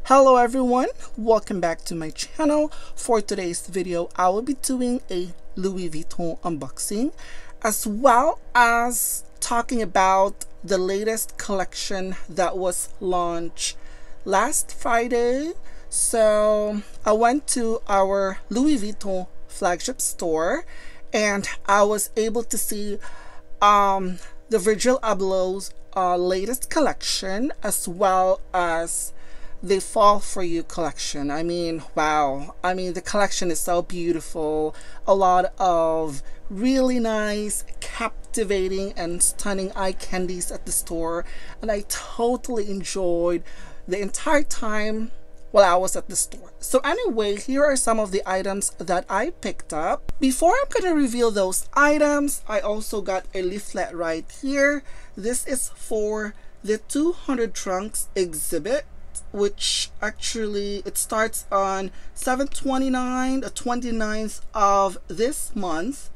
Hello everyone, welcome back to my channel. For today's video, I will be doing a Louis Vuitton unboxing as well as talking about the latest collection that was launched last Friday. So I went to our Louis Vuitton flagship store and I was able to see the Virgil Abloh's latest collection as well as the Fall For You collection. I mean, wow. I mean, the collection is so beautiful. A lot of really nice, captivating, and stunning eye candies at the store. And I totally enjoyed the entire time while I was at the store. So anyway, here are some of the items that I picked up. Before I'm going to reveal those items, I also got a leaflet right here. This is for the 200 Trunks exhibit, which actually it starts on 7/29, the 29th of this month,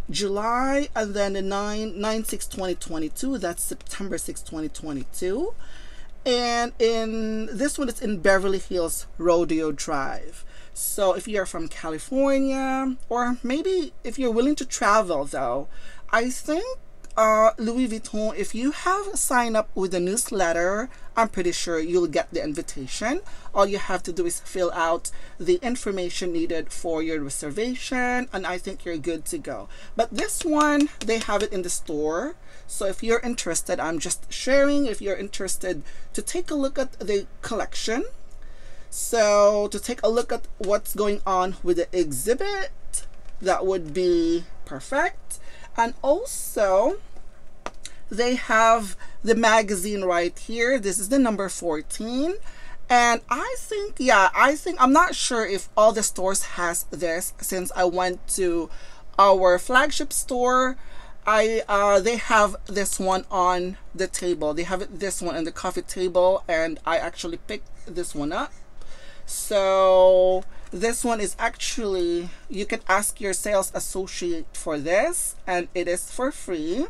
July, and then the 9/6/2022, that's September 6, 2022. And in this one, it's in Beverly Hills Rodeo Drive. So if you're from California, or maybe if you're willing to travel though, I think Louis Vuitton, if you have signed up with the newsletter, I'm pretty sure you'll get the invitation. All you have to do is fill out the information needed for your reservation, and I think you're good to go. But this one, they have it in the store. So if you're interested, I'm just sharing. If you're interested to take a look at the collection, so to take a look at what's going on with the exhibit, that would be perfect. And also, they have the magazine right here. This is the number 14. And I think, I'm not sure if all the stores has this, since I went to our flagship store. They have this one on the table. They have this one on the coffee table, and I actually picked this one up. So this one is actually, you can ask your sales associate for this, and it is for free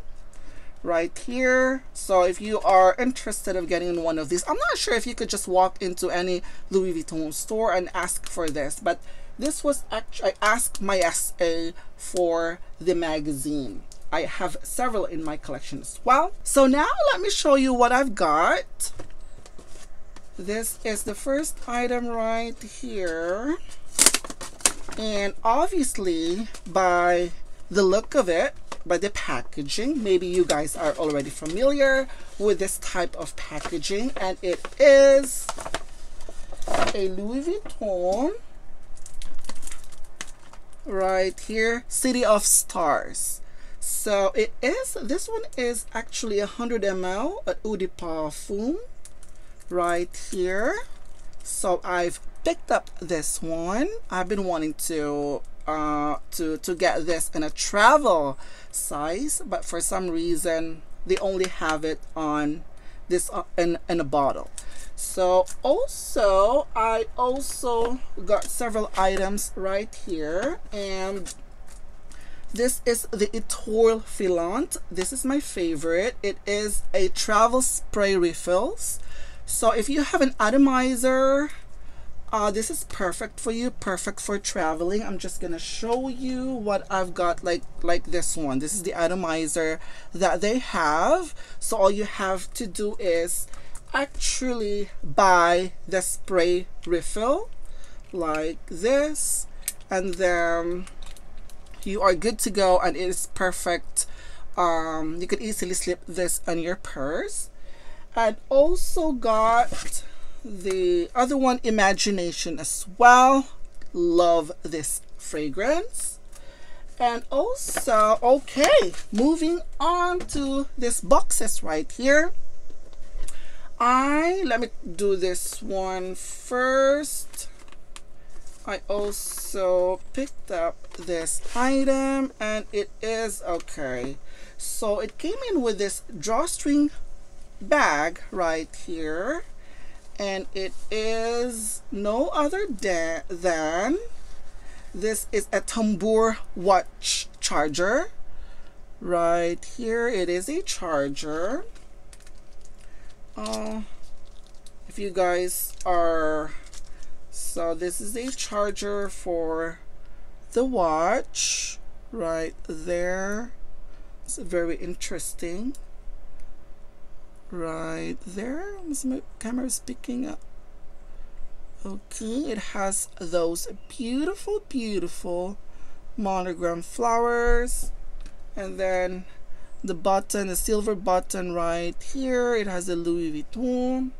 right here. So if you are interested of getting one of these, I'm not sure if you could just walk into any Louis Vuitton store and ask for this, but this was actually, I asked my SA for the magazine. I have several in my collection as well. So now let me show you what I've got. This is the first item right here. And obviously, by the look of it, by the packaging, maybe you guys are already familiar with this type of packaging. And it is a Louis Vuitton right here, City of Stars. So it is, this one is actually 100 ml at Eau de Parfum right here. So I've picked up this one. I've been wanting to get this in a travel size, but for some reason they only have it on this in a bottle. So also I also got several items right here, and this is the Etoile Filante. This is my favorite. It is a travel spray refills. So if you have an atomizer, this is perfect for you, perfect for traveling. I'm just gonna show you what I've got, like this one. This is the atomizer that they have. So all you have to do is actually buy the spray refill like this, and then you are good to go, and it is perfect. You could easily slip this on your purse. And also got the other one, Imagination, as well. Love this fragrance. And also, okay, moving on to these boxes right here. Let me do this one first. I also picked up this item, and it is, okay, so it came in with this drawstring bag right here, and it is no other than this is a tambour watch charger right here. It is a charger. if you guys are, so this is a charger for the watch right there. It's very interesting right there. My camera is picking up. Okay, it has those beautiful monogram flowers, and then the button, the silver button right here, it has the Louis Vuitton,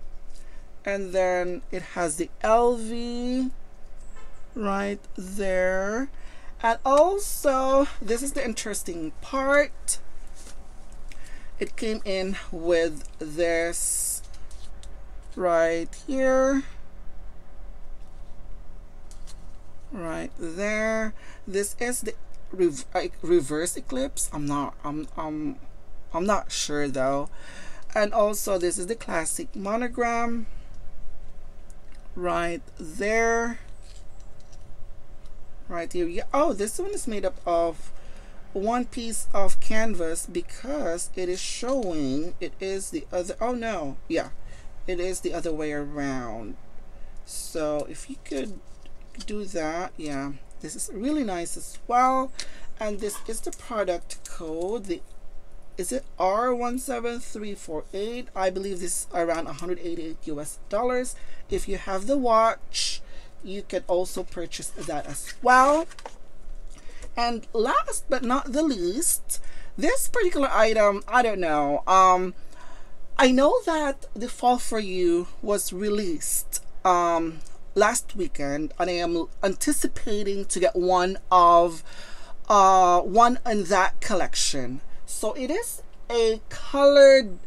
and then it has the LV right there. And also, this is the interesting part, it came in with this right here, right there. This is the reverse eclipse. I'm not sure though. And also this is the classic monogram right there, right here. Yeah, oh, this one is made up of one piece of canvas because it is showing it is the other, oh no, yeah, it is the other way around. So if you could do that, yeah, this is really nice as well. And this is the product code, the is it R17348. I believe this is around 188 US dollars. If you have the watch, you can also purchase that as well. And last but not the least, this particular item, I don't know, I know that the Fall For You was released last weekend, and I am anticipating to get one in that collection. So it is a colored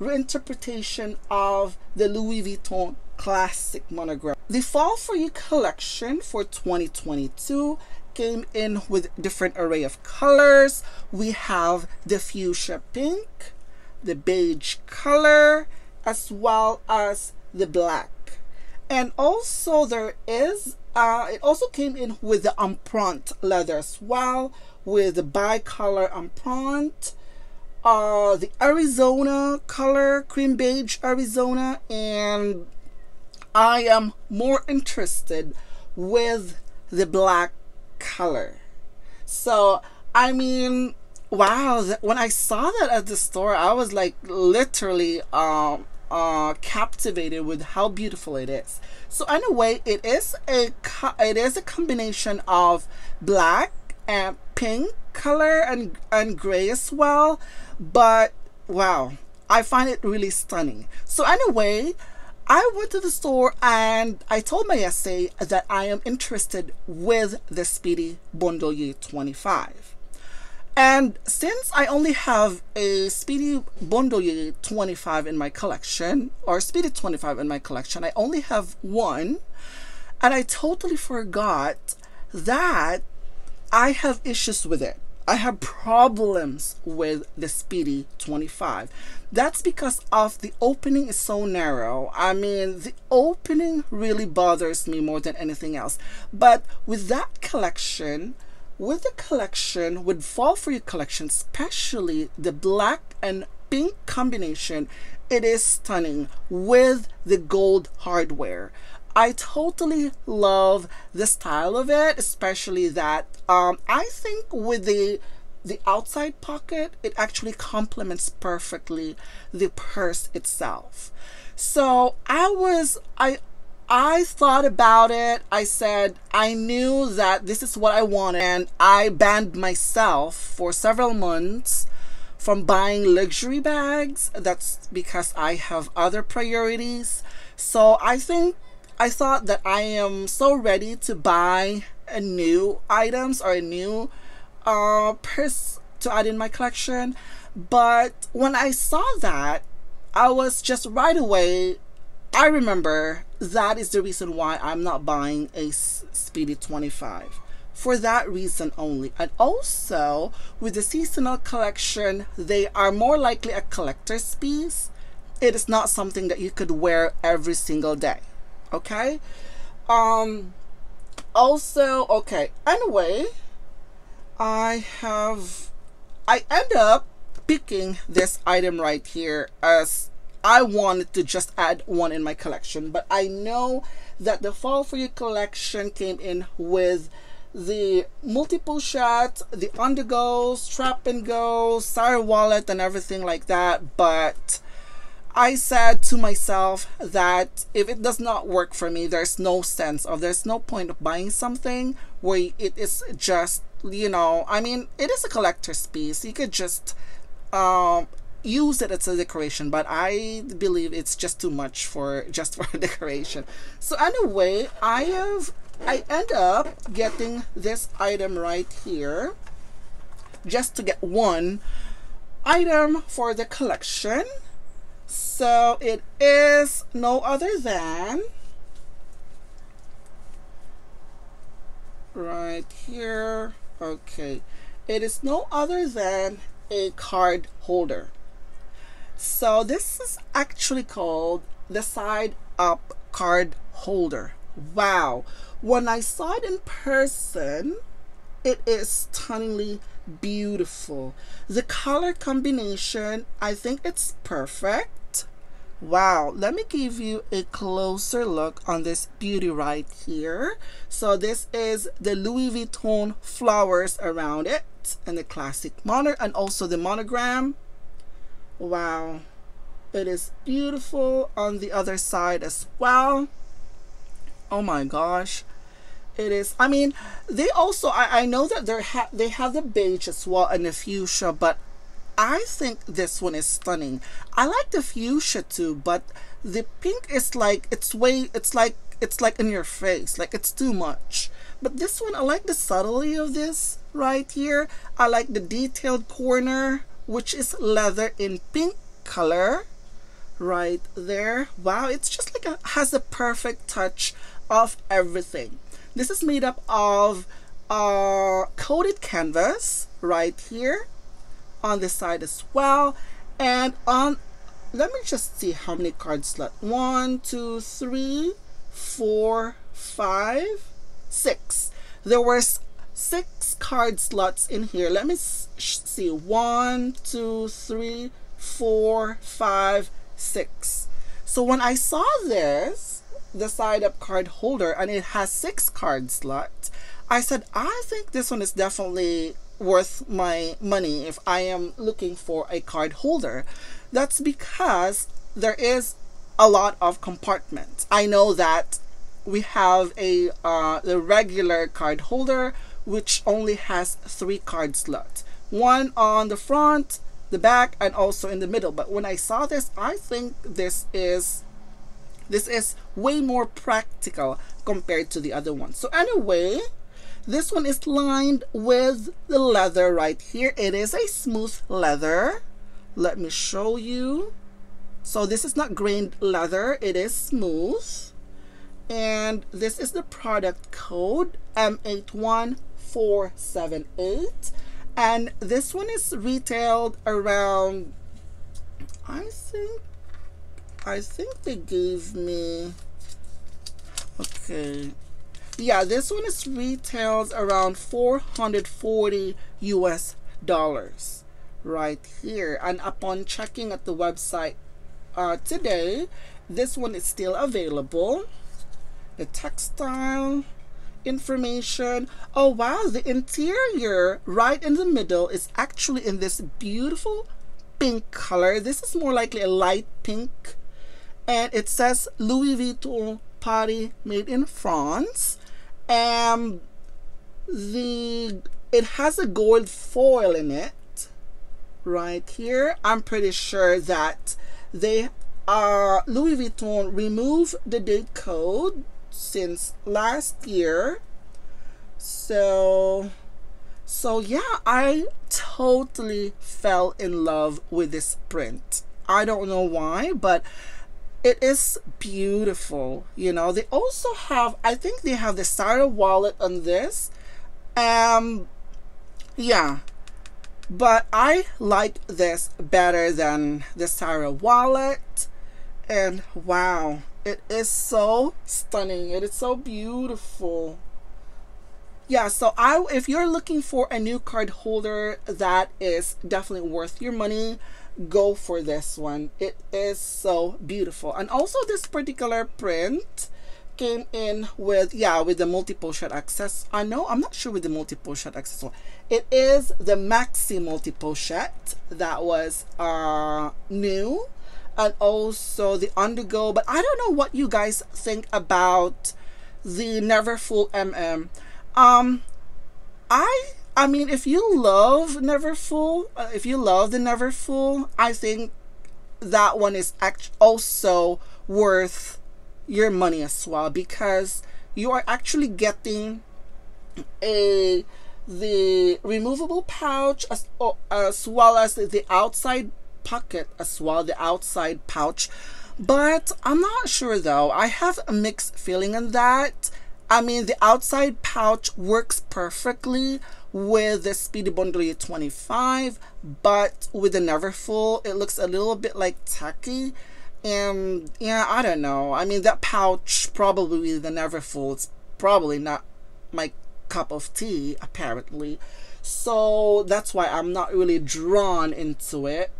reinterpretation of the Louis Vuitton classic monogram. The Fall For You collection for 2022 came in with different array of colors. We have the fuchsia pink, the beige color, as well as the black. And also there is it also came in with the empreinte leather as well, with the bicolor empreinte, the Arizona color, cream beige Arizona, and I am more interested with the black color. So I mean, wow, when I saw that at the store, I was like literally captivated with how beautiful it is. So anyway, it is a combination of black and pink color and gray as well, but wow, I find it really stunning. So anyway, I went to the store and I told my essay that I am interested with the Speedy Bandolier 25. And since I only have a Speedy Bandolier 25 in my collection, or Speedy 25 in my collection, I only have one, and I totally forgot that I have issues with it. I have problems with the Speedy 25. That's because of the opening is so narrow. I mean, the opening really bothers me more than anything else. But with that collection, with Fall For You collection, especially the black and pink combination, it is stunning with the gold hardware. I totally love the style of it, especially that I think with the outside pocket, it actually complements perfectly the purse itself. So I thought about it. I said I knew that this is what I wanted, and I banned myself for several months from buying luxury bags. That's because I have other priorities. So I thought that I am so ready to buy a new items or a new purse to add in my collection. But when I saw that, I was just right away, I remember that is the reason why I'm not buying a Speedy 25. For that reason only. And also, with the seasonal collection, they are more likely a collector's piece. It is not something that you could wear every single day. Okay? Also, okay, anyway, I end up picking this item right here as I wanted to just add one in my collection, but I know that the Fall For You collection came in with the multiple shots, the undergo, strap and go, Sarah wallet, and everything like that. But I said to myself that if it does not work for me, there's no point of buying something where it is just, you know, I mean, it is a collector's piece. You could just use it as a decoration, but I believe it's just too much for decoration. So anyway, I end up getting this item right here just to get one item for the collection. So it is no other than right here. Okay, it is no other than a card holder. So this is actually called the side up card holder. Wow, when I saw it in person, it is stunningly beautiful. The color combination, I think it's perfect. Wow, let me give you a closer look on this beauty right here. So this is the Louis Vuitton flowers around it and the classic and also the monogram. Wow, it is beautiful on the other side as well. Oh my gosh, it is. I mean, they also, I know that they have the beige as well and the fuchsia, but I think this one is stunning. I like the fuchsia too, but the pink is like, it's like in your face, like it's too much. But this one, I like the subtlety of this right here. I like the detailed corner, which is leather in pink color right there. Wow, it's just like has a perfect touch of everything. This is made up of coated canvas right here on the side as well, and on, let me just see how many card slots. 1 2 3 4 5 6. There were 6 card slots in here. Let me see. 1 2 3 4 5 6. So when I saw this, the side up card holder, and it has 6 card slots, I said, I think this one is definitely worth my money if I am looking for a card holder. That's because there is a lot of compartments. I know that we have a the regular card holder, which only has 3 card slots, one on the front, the back, and also in the middle. But when I saw this, I think this is way more practical compared to the other one. So anyway, this one is lined with the leather right here. It is a smooth leather. Let me show you. So this is not grained leather, it is smooth. And this is the product code M81478. And this one is retailed around, I think they gave me, okay, yeah, this one is retailed around $440 US right here. And upon checking at the website today, this one is still available. The textile information. Oh wow, the interior right in the middle is actually in this beautiful pink color. This is more likely a light pink, and it says Louis Vuitton Paris, made in France. And it has a gold foil in it right here. I'm pretty sure that they Louis Vuitton removed the date code since last year. So yeah, I totally fell in love with this print. I don't know why, but it is beautiful. You know, they also have, I think they have the Sarah wallet on this. Yeah, but I like this better than the Sarah wallet. And wow, it is so stunning. It is so beautiful. Yeah, so if you're looking for a new card holder that is definitely worth your money, go for this one. It is so beautiful. And also this particular print came in with, yeah, with the multi-pochette access. I know, I'm not sure with the multi-pochette access. It is the maxi multi-pochette that was new, and also the undergo. But I don't know what you guys think about the Never Full MM. I mean, if you love Never Full, if you love the Never Full, I think that one is also worth your money as well, because you are actually getting the removable pouch as well as the outside pocket as well, the outside pouch. But I'm not sure though. I have a mixed feeling on that. I mean, the outside pouch works perfectly with the Speedy Bundle 25, but with the Never Full, it looks a little bit like tacky. And yeah, I don't know. I mean, that pouch probably with the Never Full, it's probably not my cup of tea, apparently. So that's why I'm not really drawn into it.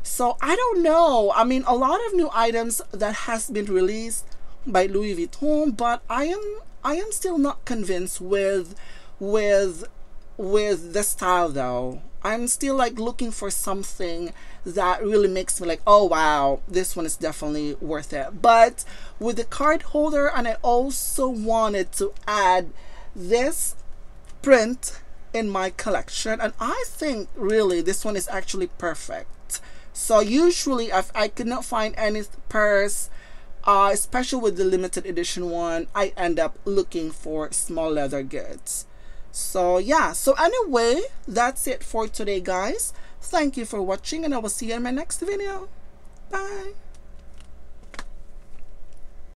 So I don't know. I mean, a lot of new items that has been released by Louis Vuitton, but I am still not convinced with the style though. I'm still like looking for something that really makes me like, oh wow, this one is definitely worth it. But with the card holder, and I also wanted to add this print in my collection, and I think really this one is actually perfect. So usually if I could not find any purse, especially with the limited edition one, I end up looking for small leather goods. So yeah, so anyway, that's it for today guys. Thank you for watching, and I will see you in my next video. Bye.